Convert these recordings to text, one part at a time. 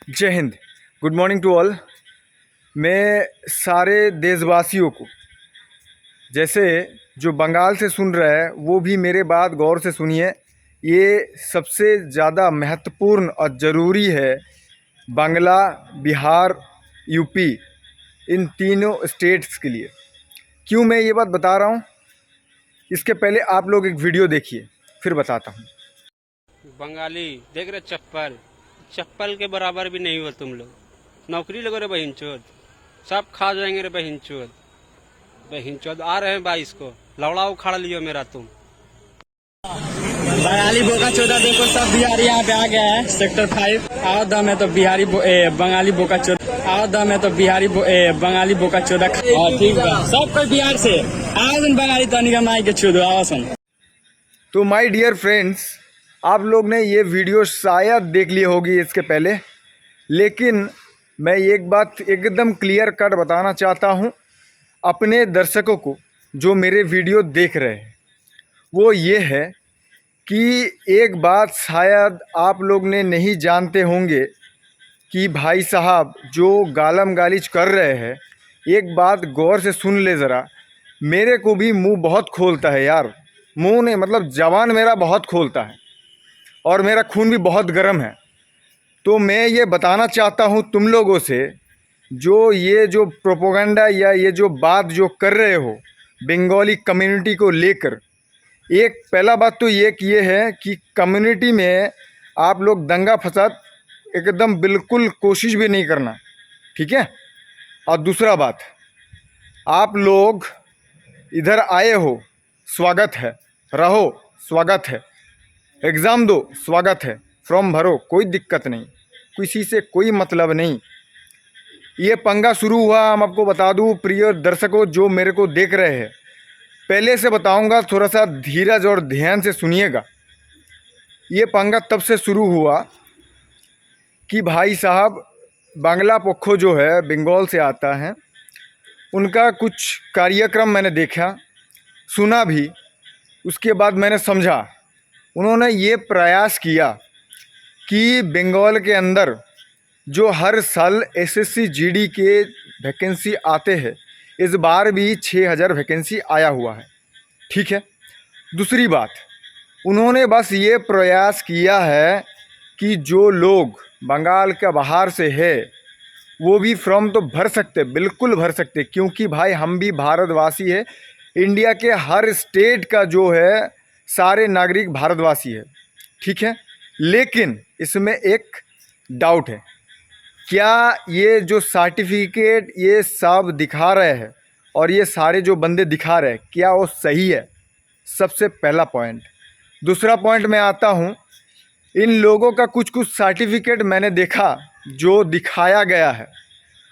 जय Hind. Good morning to all. मैं सारे देशवासियों को, जैसे जो बंगाल से सुन रहा है वो भी मेरे बात गौर से सुनिए। ये सबसे ज़्यादा महत्वपूर्ण और ज़रूरी है। बांग्ला, बिहार, यूपी, इन तीनों स्टेट्स के लिए। क्यों मैं ये बात बता रहा हूँ, इसके पहले आप लोग एक वीडियो देखिए, फिर बताता हूँ। बंगाली देख रहे चप्पल चप्पल के बराबर भी नहीं हो तुम लोग। नौकरी लगो रे बहिनचोद, सब खा जाएंगे रे बहिनचोद। बहिनचोद आ रहे हैं 22 को, लौड़ा उखाड़ लियो मेरा तुम। बंगाली बोका चौदह देखो, सब बिहारी यहाँ पे आ गया है। सेक्टर 5 आओ दम है तो बंगाली बोका चौदह आओ दम है तो बंगाली बोका चौदह। ठीक है, सब कोई बिहार से आओ दिन बंगाली तनिका माई के चौदह आओ सुन। तो माय डियर फ्रेंड्स, आप लोग ने ये वीडियो शायद देख ली होगी इसके पहले, लेकिन मैं एक बात एकदम क्लियर कट बताना चाहता हूँ अपने दर्शकों को जो मेरे वीडियो देख रहे हैं। वो ये है कि एक बात शायद आप लोग ने नहीं जानते होंगे कि भाई साहब जो गालम गालिच कर रहे हैं, एक बात गौर से सुन ले ज़रा। मेरे को भी मुंह बहुत खोलता है यार, मुंह नहीं मतलब जबान मेरा बहुत खोलता है और मेरा खून भी बहुत गर्म है। तो मैं ये बताना चाहता हूँ तुम लोगों से, जो प्रोपोगंडा या ये जो बात जो कर रहे हो बंगाली कम्युनिटी को लेकर, एक पहला बात तो ये है कि कम्युनिटी में आप लोग दंगा फसाद एकदम बिल्कुल कोशिश भी नहीं करना, ठीक है। और दूसरा बात, आप लोग इधर आए हो, स्वागत है, रहो, स्वागत है, एग्ज़ाम दो, स्वागत है, फॉर्म भरो, कोई दिक्कत नहीं, किसी से कोई मतलब नहीं। ये पंगा शुरू हुआ, हम आपको बता दूं प्रिय दर्शकों जो मेरे को देख रहे हैं, पहले से बताऊंगा, थोड़ा सा धीरज और ध्यान से सुनिएगा। ये पंगा तब से शुरू हुआ कि भाई साहब बांग्ला पक्खो जो है बंगाल से आता है, उनका कुछ कार्यक्रम मैंने देखा, सुना भी, उसके बाद मैंने समझा। उन्होंने ये प्रयास किया कि बंगाल के अंदर जो हर साल एसएससी जीडी के वैकेंसी आते हैं, इस बार भी 6000 वैकेंसी आया हुआ है, ठीक है। दूसरी बात, उन्होंने बस ये प्रयास किया है कि जो लोग बंगाल के बाहर से है वो भी फॉर्म तो भर सकते, बिल्कुल भर सकते, क्योंकि भाई हम भी भारतवासी है। इंडिया के हर स्टेट का जो है सारे नागरिक भारतवासी है, ठीक है। लेकिन इसमें एक डाउट है, क्या ये जो सर्टिफिकेट ये सब दिखा रहे हैं और ये सारे जो बंदे दिखा रहे हैं, क्या वो सही है? सबसे पहला पॉइंट। दूसरा पॉइंट में आता हूँ, इन लोगों का कुछ सर्टिफिकेट मैंने देखा जो दिखाया गया है,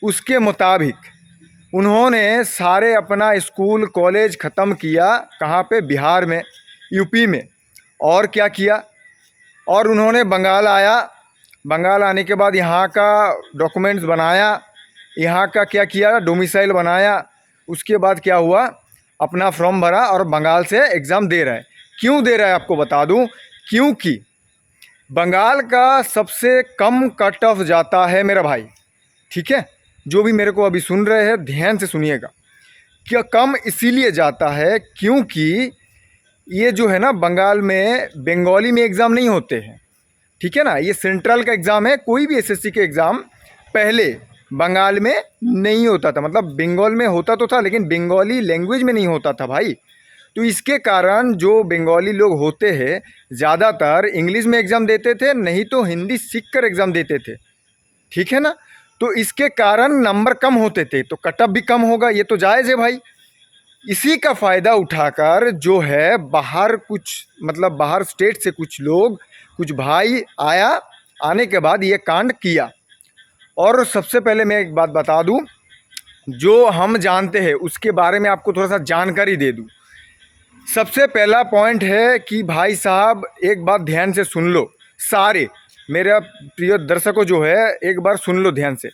उसके मुताबिक उन्होंने सारे अपना स्कूल कॉलेज ख़त्म किया, कहाँ पे? बिहार में, यूपी में। और क्या किया? और उन्होंने बंगाल आया, बंगाल आने के बाद यहाँ का डॉक्यूमेंट्स बनाया, यहाँ का क्या किया, डोमिसाइल बनाया। उसके बाद क्या हुआ, अपना फॉर्म भरा और बंगाल से एग्ज़ाम दे रहा है। क्यों दे रहा है आपको बता दूं, क्योंकि बंगाल का सबसे कम कट ऑफ जाता है मेरा भाई, ठीक है। जो भी मेरे को अभी सुन रहे हैं ध्यान से सुनिएगा। क्या कम इसीलिए जाता है क्योंकि ये जो है ना, बंगाल में बंगाली में एग्ज़ाम नहीं होते हैं, ठीक है ना। ये सेंट्रल का एग्ज़ाम है, कोई भी एसएससी के एग्ज़ाम पहले बंगाल में नहीं होता था, मतलब बंगाल में होता तो था लेकिन बंगाली लैंग्वेज में नहीं होता था भाई। तो इसके कारण जो बंगाली लोग होते हैं ज़्यादातर इंग्लिश में एग्ज़ाम देते थे, नहीं तो हिंदी सीख कर एग्ज़ाम देते थे, ठीक है ना। तो इसके कारण नंबर कम होते थे, तो कट ऑफ भी कम होगा, ये तो जायज़ है भाई। इसी का फ़ायदा उठाकर जो है बाहर कुछ मतलब बाहर स्टेट से कुछ लोग, कुछ भाई आया, आने के बाद ये कांड किया। और सबसे पहले मैं एक बात बता दूं, जो हम जानते हैं उसके बारे में आपको थोड़ा सा जानकारी दे दूं। सबसे पहला पॉइंट है कि भाई साहब एक बात ध्यान से सुन लो, सारे मेरा प्रिय दर्शकों जो है एक बार सुन लो ध्यान से।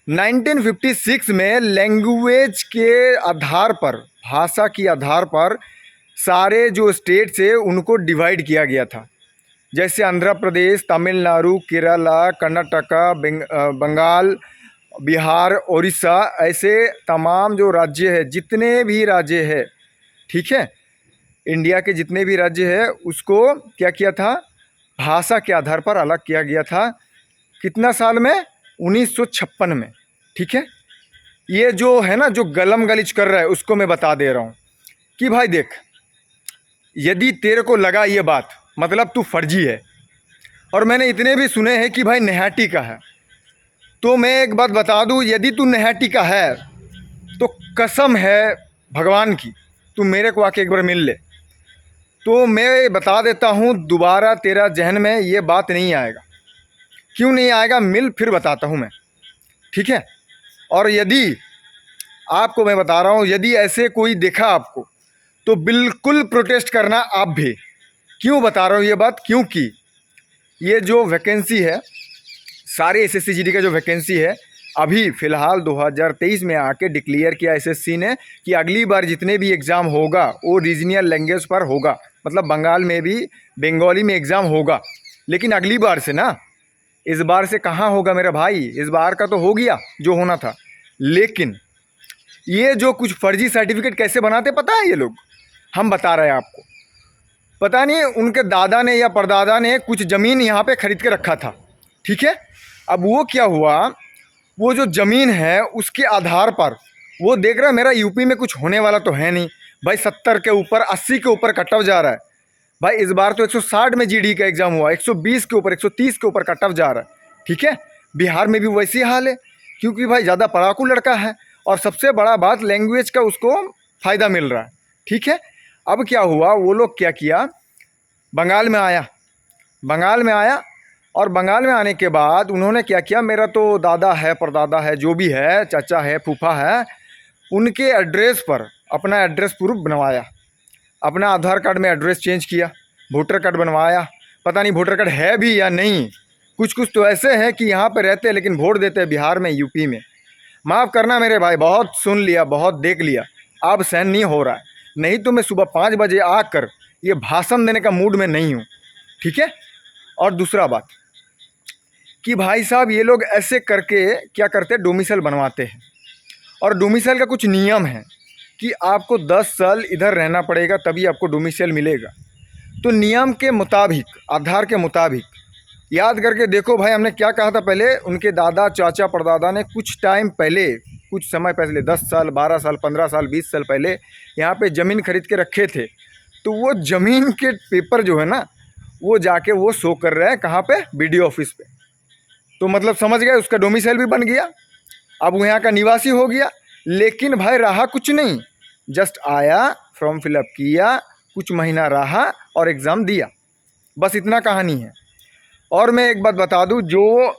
1956 में लैंग्वेज के आधार पर, भाषा के आधार पर सारे जो स्टेट से उनको डिवाइड किया गया था। जैसे आंध्र प्रदेश, तमिलनाडु, केरला, कर्नाटका, बंगाल, बिहार, उड़ीसा, ऐसे तमाम जो राज्य है, जितने भी राज्य है, ठीक है, इंडिया के जितने भी राज्य है, उसको क्या किया था, भाषा के आधार पर अलग किया गया था। कितना साल में? 1956 में। ठीक है, ये जो है ना, जो गलम गलिच कर रहा है, उसको मैं बता दे रहा हूँ कि भाई देख, यदि तेरे को लगा ये बात, मतलब तू फर्जी है, और मैंने इतने भी सुने हैं कि भाई निहाटी का है, तो मैं एक बात बता दूँ, यदि तू निहाटी का है तो कसम है भगवान की, तू मेरे को आके एक बार मिल ले, तो मैं बता देता हूँ, दोबारा तेरा जहन में ये बात नहीं आएगा। क्यों नहीं आएगा, मिल फिर बताता हूँ मैं, ठीक है। और यदि आपको मैं बता रहा हूँ, यदि ऐसे कोई देखा आपको, तो बिल्कुल प्रोटेस्ट करना आप भी। क्यों बता रहा हूँ ये बात, क्योंकि ये जो वैकेंसी है, सारे एसएससी जीडी का जो वैकेंसी है, अभी फ़िलहाल 2023 में आके डिक्लेयर किया एसएससी ने कि अगली बार जितने भी एग्ज़ाम होगा वो रीजनल लैंग्वेज पर होगा, मतलब बंगाल में भी बंगाली में एग्ज़ाम होगा। लेकिन अगली बार से ना, इस बार से कहाँ होगा मेरा भाई, इस बार का तो हो गया जो होना था। लेकिन ये जो कुछ फर्जी सर्टिफिकेट कैसे बनाते पता है ये लोग, हम बता रहे हैं आपको। पता नहीं उनके दादा ने या परदादा ने कुछ ज़मीन यहाँ पे ख़रीद के रखा था, ठीक है। अब वो क्या हुआ, वो जो ज़मीन है उसके आधार पर वो देख रहा है मेरा यूपी में कुछ होने वाला तो है नहीं भाई, 70 के ऊपर 80 के ऊपर कट ऑफ जा रहा है भाई। इस बार तो 160 में जीडी का एग्ज़ाम हुआ, 120 के ऊपर 130 के ऊपर कट ऑफ जा रहा है, ठीक है। बिहार में भी वैसी हाल है, क्योंकि भाई ज़्यादा पढ़ाकू लड़का है, और सबसे बड़ा बात लैंग्वेज का उसको फ़ायदा मिल रहा है, ठीक है। अब क्या हुआ, वो लोग क्या किया, बंगाल में आया, और बंगाल में आने के बाद उन्होंने क्या किया, मेरा तो दादा है, परदादा है, जो भी है, चाचा है, फूफा है, उनके एड्रेस पर अपना एड्रेस प्रूफ बनवाया, अपना आधार कार्ड में एड्रेस चेंज किया, वोटर कार्ड बनवाया। पता नहीं वोटर कार्ड है भी या नहीं, कुछ तो ऐसे हैं कि यहाँ पे रहते हैं लेकिन वोट देते हैं बिहार में, यूपी में। माफ़ करना मेरे भाई, बहुत सुन लिया, बहुत देख लिया, अब सहन नहीं हो रहा है। नहीं तो मैं सुबह 5 बजे आकर ये भाषण देने का मूड में नहीं हूँ, ठीक है। और दूसरा बात कि भाई साहब, ये लोग ऐसे करके क्या करते हैं, डोमिसाइल बनवाते हैं, और डोमिसाइल का कुछ नियम है कि आपको 10 साल इधर रहना पड़ेगा तभी आपको डोमिसाइल मिलेगा। तो नियम के मुताबिक, आधार के मुताबिक, याद करके देखो भाई, हमने क्या कहा था पहले, उनके दादा, चाचा, परदादा ने कुछ टाइम पहले, कुछ समय पहले, 10 साल, 12 साल, 15 साल, 20 साल पहले यहाँ पे ज़मीन खरीद के रखे थे। तो वो ज़मीन के पेपर जो है ना, वो जाके वो शो कर रहे हैं कहाँ पे, BDO ऑफिस पे। तो मतलब समझ गए, उसका डोमिसाइल भी बन गया, अब वो यहाँ का निवासी हो गया। लेकिन भाई रहा कुछ नहीं, जस्ट आया, फॉर्म फिलअप किया, कुछ महीना रहा और एग्ज़ाम दिया, बस इतना कहानी है। और मैं एक बात बता दूं, जो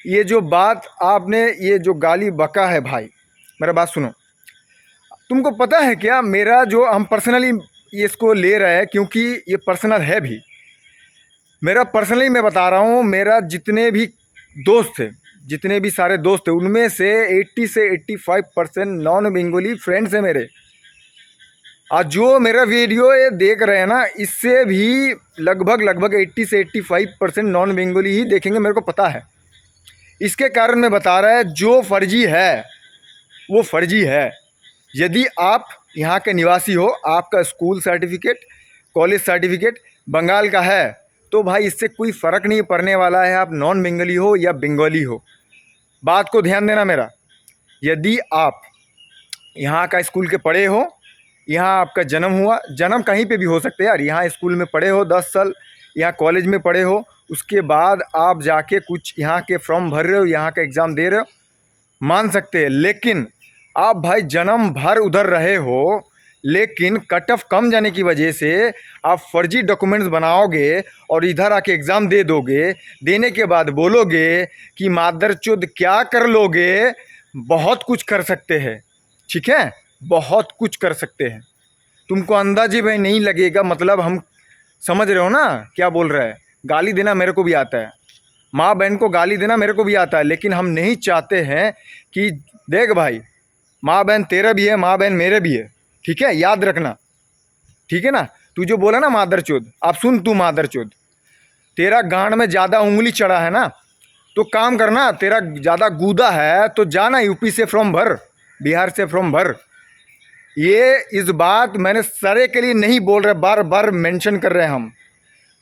ये जो बात आपने ये जो गाली बका है भाई, मेरा बात सुनो, तुमको पता है क्या, मेरा जो हम पर्सनली ये इसको ले रहे हैं, क्योंकि ये पर्सनल है भी, मेरा पर्सनली मैं बता रहा हूँ, मेरा जितने भी दोस्त थे, जितने भी सारे दोस्त थे, उनमें से 80 से 85% नॉन बंगाली फ्रेंड्स हैं मेरे। और जो मेरा वीडियो ये देख रहे हैं ना, इससे भी लगभग 80 से 85% नॉन बंगाली ही देखेंगे, मेरे को पता है। इसके कारण मैं बता रहा है, जो फर्जी है वो फर्जी है। यदि आप यहाँ के निवासी हो, आपका school certificate, college certificate Bengal का है, तो भाई इससे कोई फ़र्क नहीं पड़ने वाला है, आप नॉन बंगाली हो या बंगाली हो। बात को ध्यान देना मेरा, यदि आप यहाँ का स्कूल के पढ़े हो, यहाँ आपका जन्म हुआ, जन्म कहीं पे भी हो सकते हैं यार, यहाँ स्कूल में पढ़े हो 10 साल, यहाँ कॉलेज में पढ़े हो, उसके बाद आप जाके कुछ यहाँ के फॉर्म भर रहे हो, यहाँ का एग्ज़ाम दे रहे हो, मान सकते हैं। लेकिन आप भाई जन्म भर उधर रहे हो, लेकिन कट ऑफ कम जाने की वजह से आप फर्जी डॉक्यूमेंट्स बनाओगे और इधर आके एग्ज़ाम दे दोगे, देने के बाद बोलोगे कि मादरचोद क्या कर लोगे, बहुत कुछ कर सकते हैं, ठीक है, बहुत कुछ कर सकते हैं। तुमको अंदाजे भाई नहीं लगेगा, मतलब हम समझ रहे हो ना क्या बोल रहा है। गाली देना मेरे को भी आता है, माँ बहन को गाली देना मेरे को भी आता है, लेकिन हम नहीं चाहते हैं कि देख भाई, माँ बहन तेरा भी है, माँ बहन मेरे भी है, ठीक है, याद रखना, ठीक है ना। तू जो बोला ना मादरचोद, अब सुन तू मादरचोद, तेरा गांड में ज़्यादा उंगली चढ़ा है ना, तो काम करना, तेरा ज़्यादा गूदा है तो जाना यूपी से फॉर्म भर, बिहार से फॉर्म भर। ये इस बात मैंने सारे के लिए नहीं बोल रहे, बार बार मेंशन कर रहे हैं हम।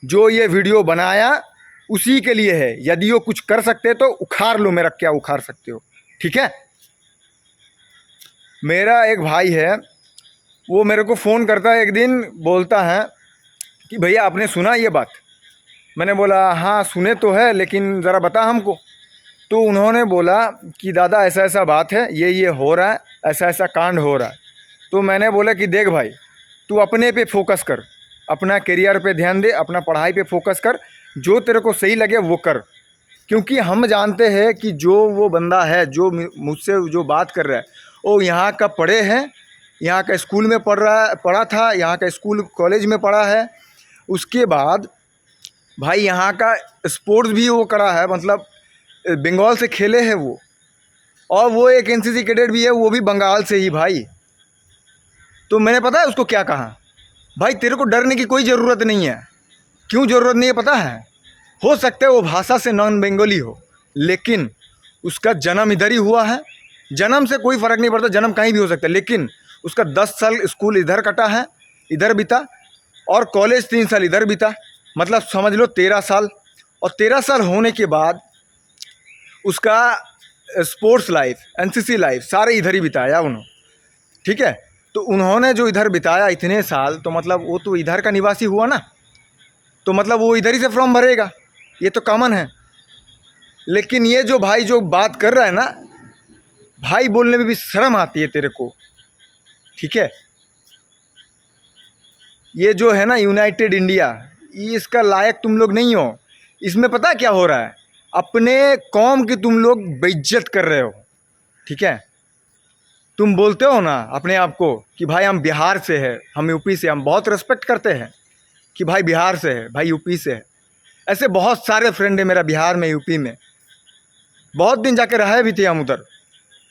जो ये वीडियो बनाया उसी के लिए है। यदि वो कुछ कर सकते तो उखाड़ लो, मेरा क्या उखाड़ सकते हो, ठीक है। मेरा एक भाई है, वो मेरे को फ़ोन करता है एक दिन, बोलता है कि भैया आपने सुना ये बात। मैंने बोला हाँ सुने तो है, लेकिन ज़रा बता हमको। तो उन्होंने बोला कि दादा ऐसा ऐसा बात है, ये हो रहा है, ऐसा ऐसा कांड हो रहा है। तो मैंने बोला कि देख भाई, तू अपने पे फोकस कर, अपना करियर पे ध्यान दे, अपना पढ़ाई पे फोकस कर, जो तेरे को सही लगे वो कर। क्योंकि हम जानते हैं कि जो वो बंदा है जो मुझसे जो बात कर रहा है, वो यहाँ का पढ़े हैं, यहाँ का स्कूल में पढ़ा था, यहाँ का स्कूल कॉलेज में पढ़ा है। उसके बाद भाई यहाँ का स्पोर्ट्स भी वो करा है, मतलब बंगाल से खेले हैं वो, और वो एक एनसीसी कैडेट भी है, वो भी बंगाल से ही भाई। तो मैंने पता है उसको क्या कहा, भाई तेरे को डरने की कोई ज़रूरत नहीं है। क्यों ज़रूरत नहीं है पता है? हो सकता है वो भाषा से नॉन बंगाली हो, लेकिन उसका जन्म इधर ही हुआ है। जन्म से कोई फ़र्क नहीं पड़ता, जन्म कहीं भी हो सकता है, लेकिन उसका 10 साल स्कूल इधर कटा है, इधर बीता, और कॉलेज 3 साल इधर बीता, मतलब समझ लो 13 साल। और 13 साल होने के बाद उसका स्पोर्ट्स लाइफ, एनसीसी लाइफ सारे इधर ही बिताया उन्होंने, ठीक है। तो उन्होंने जो इधर बिताया इतने साल, तो मतलब वो तो इधर का निवासी हुआ ना, तो मतलब वो इधर ही से फॉर्म भरेगा, ये तो कॉमन है। लेकिन ये जो भाई जो बात कर रहा है ना, भाई बोलने में भी शर्म आती है तेरे को, ठीक है। ये जो है ना यूनाइटेड इंडिया, ये इसका लायक तुम लोग नहीं हो। इसमें पता है क्या हो रहा है? अपने कौम की तुम लोग बेइज्जत कर रहे हो, ठीक है। तुम बोलते हो ना अपने आप को कि भाई हम बिहार से है, हम यूपी से, हम बहुत रिस्पेक्ट करते हैं कि भाई बिहार से है, भाई यूपी से है। ऐसे बहुत सारे फ्रेंड है मेरा बिहार में, यूपी में, बहुत दिन जाके रहे भी थे हम उधर।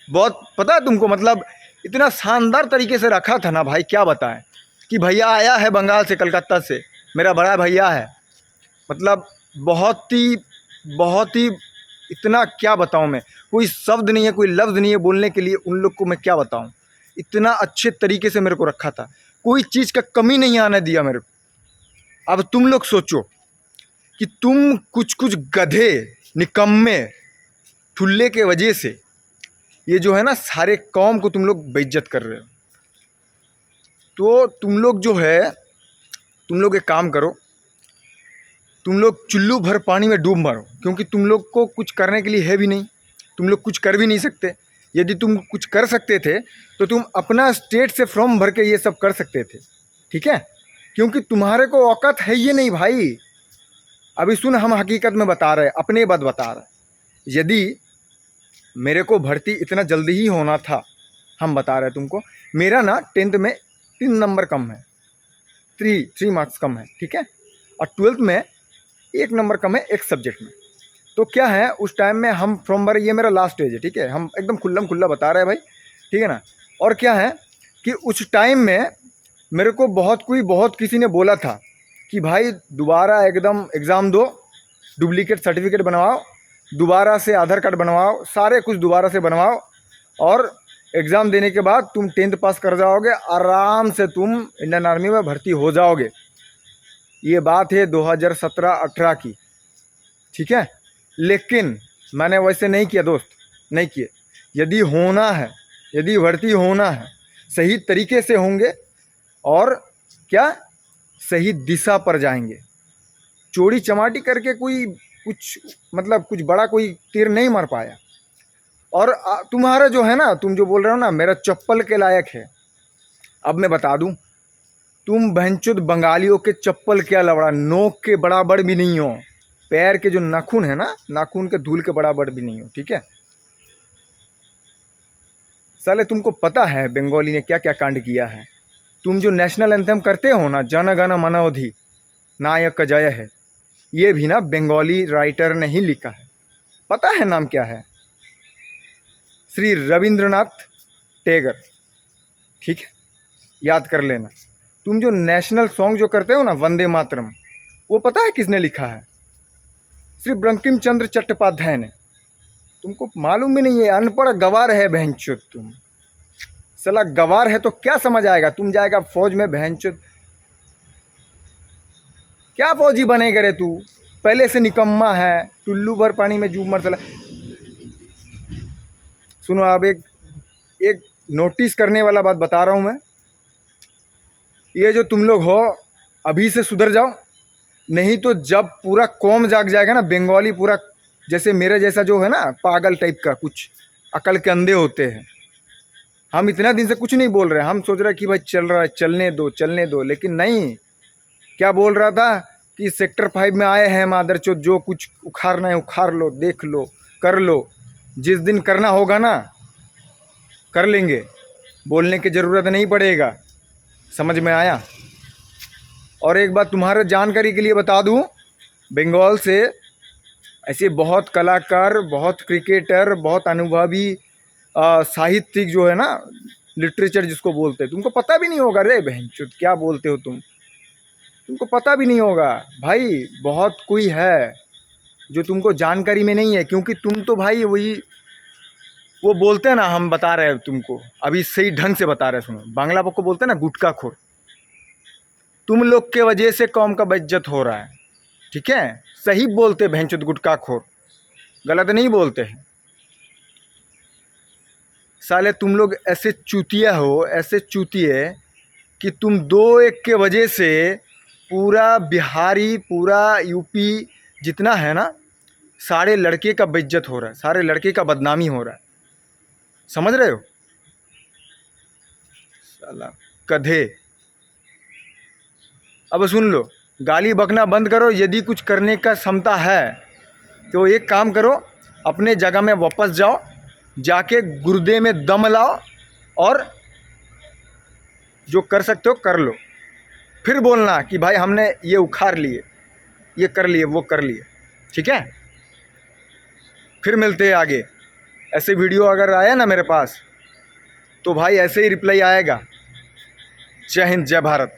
बहुत पता है तुमको, मतलब इतना शानदार तरीके से रखा था ना भाई, क्या बताएं। कि भैया आया है बंगाल से, कलकत्ता से, मेरा बड़ा भैया है, मतलब बहुत ही इतना क्या बताऊं मैं, कोई शब्द नहीं है, कोई लफ्ज़ नहीं है बोलने के लिए उन लोग को मैं क्या बताऊं। इतना अच्छे तरीके से मेरे को रखा था, कोई चीज़ का कमी नहीं आने दिया मेरे को। अब तुम लोग सोचो कि तुम कुछ गधे, निकम्मे, ठुल्ले के वजह से ये जो है ना सारे कौम को तुम लोग बेइज्जत कर रहे हो। तो तुम लोग जो है, तुम लोग एक काम करो, तुम लोग चुल्लू भर पानी में डूब मरो, क्योंकि तुम लोग को कुछ करने के लिए है भी नहीं, तुम लोग कुछ कर भी नहीं सकते। यदि तुम कुछ कर सकते थे तो तुम अपना स्टेट से फॉर्म भर के ये सब कर सकते थे, ठीक है। क्योंकि तुम्हारे को औकात है ये नहीं भाई। अभी सुन, हम हकीकत में बता रहे, अपने बात बता रहे। यदि मेरे को भर्ती इतना जल्दी ही होना था, हम बता रहे तुमको, मेरा ना 10th में 3 नंबर कम है, 3 मार्क्स कम है, ठीक है। और 12th में 1 नंबर कम है एक सब्जेक्ट में। तो क्या है, उस टाइम में हम फॉर्म भरे, ये मेरा लास्ट स्टेज है, ठीक है, हम एकदम खुल्ला बता रहे हैं भाई, ठीक है ना। और क्या है कि उस टाइम में मेरे को बहुत किसी ने बोला था कि भाई दोबारा एकदम एग्ज़ाम दो, डुप्लीकेट सर्टिफिकेट बनवाओ, दोबारा से आधार कार्ड बनवाओ, सारे कुछ दोबारा से बनवाओ, और एग्ज़ाम देने के बाद तुम 10th पास कर जाओगे, आराम से तुम इंडियन आर्मी में भर्ती हो जाओगे। ये बात है 2017-18 की, ठीक है। लेकिन मैंने वैसे नहीं किया दोस्त, नहीं किए। यदि होना है, यदि भर्ती होना है, सही तरीके से होंगे और क्या सही दिशा पर जाएंगे। चोरी चमाटी करके कोई कुछ बड़ा कोई तीर नहीं मार पाया। और तुम्हारा जो है ना, तुम जो बोल रहे हो ना मेरा चप्पल के लायक है, अब मैं बता दूं, तुम बहनचोद बंगालियों के चप्पल क्या लवड़ा, नोक के बराबर भी नहीं हो, पैर के जो नाखून है ना, नाखून के धूल के बराबर भी नहीं हो, ठीक है। साले तुमको पता है बंगाली ने क्या क्या कांड किया है। तुम जो नेशनल एंथम करते हो ना, जन गण मन अधि नायक जय है, ये भी ना बंगाली राइटर ने ही लिखा है। पता है नाम क्या है? श्री रविंद्रनाथ टैगोर, ठीक है, याद कर लेना। तुम जो नेशनल सॉन्ग जो करते हो ना, वंदे मातरम, वो पता है किसने लिखा है? सिर्फ बंकिम चंद्र चट्टोपाध्याय ने। तुमको मालूम भी नहीं है, अनपढ़ गवार है बहनचोद तुम। साला गवार है तो क्या समझ आएगा, तुम जाएगा फौज में बहनचोद, क्या फौजी बनेगा रे तू, पहले से निकम्मा है, टुल्लू भर पानी में डूब मर चला। सुनो अब एक नोटिस करने वाला बात बता रहा हूँ मैं, ये जो तुम लोग हो अभी से सुधर जाओ, नहीं तो जब पूरा कौम जाग जाएगा ना, बंगाली पूरा, जैसे मेरे जैसा जो है ना पागल टाइप का, कुछ अकल के अंधे होते हैं। हम इतना दिन से कुछ नहीं बोल रहे, हम सोच रहे कि भाई चल रहा है, चलने दो, लेकिन नहीं। क्या बोल रहा था कि सेक्टर 5 में आए हैं मादरचोद, जो कुछ उखाड़ना है उखाड़ लो, देख लो, कर लो, जिस दिन करना होगा ना कर लेंगे, बोलने की ज़रूरत नहीं पड़ेगा। समझ में आया? और एक बात तुम्हारे जानकारी के लिए बता दूं, बंगाल से ऐसे बहुत कलाकार, बहुत क्रिकेटर, बहुत अनुभवी साहित्यिक जो है ना, लिटरेचर जिसको बोलते हैं, तुमको पता भी नहीं होगा रे बहनचोद, क्या बोलते हो तुमको पता भी नहीं होगा भाई। बहुत कोई है जो तुमको जानकारी में नहीं है, क्योंकि तुम तो भाई वही वो बोलते हैं ना, हम बता रहे हैं तुमको अभी सही ढंग से बता रहे हैं। सुनो, बांग्ला को बोलते हैं ना गुटखा खोर, तुम लोग के वजह से कौम का बेइज्जत हो रहा है, ठीक है? सही बोलते भैंचोद गुटखा खोर, गलत नहीं बोलते हैं। साले तुम लोग ऐसे चूतिया हो, ऐसे चूतिए कि तुम 2-1 के वजह से पूरा बिहारी, पूरा यूपी जितना है ना, सारे लड़के का बेइज्जत हो रहा है, सारे लड़के का बदनामी हो रहा है। समझ रहे हो? साला गधे। अब सुन लो, गाली बकना बंद करो। यदि कुछ करने का क्षमता है तो एक काम करो, अपने जगह में वापस जाओ, जाके गुर्दे में दम लाओ और जो कर सकते हो कर लो। फिर बोलना कि भाई हमने ये उखाड़ लिए, ये कर लिए, वो कर लिए, ठीक है? फिर मिलते हैं आगे। ऐसे वीडियो अगर आया ना मेरे पास तो भाई ऐसे ही रिप्लाई आएगा। जय हिंद, जय भारत।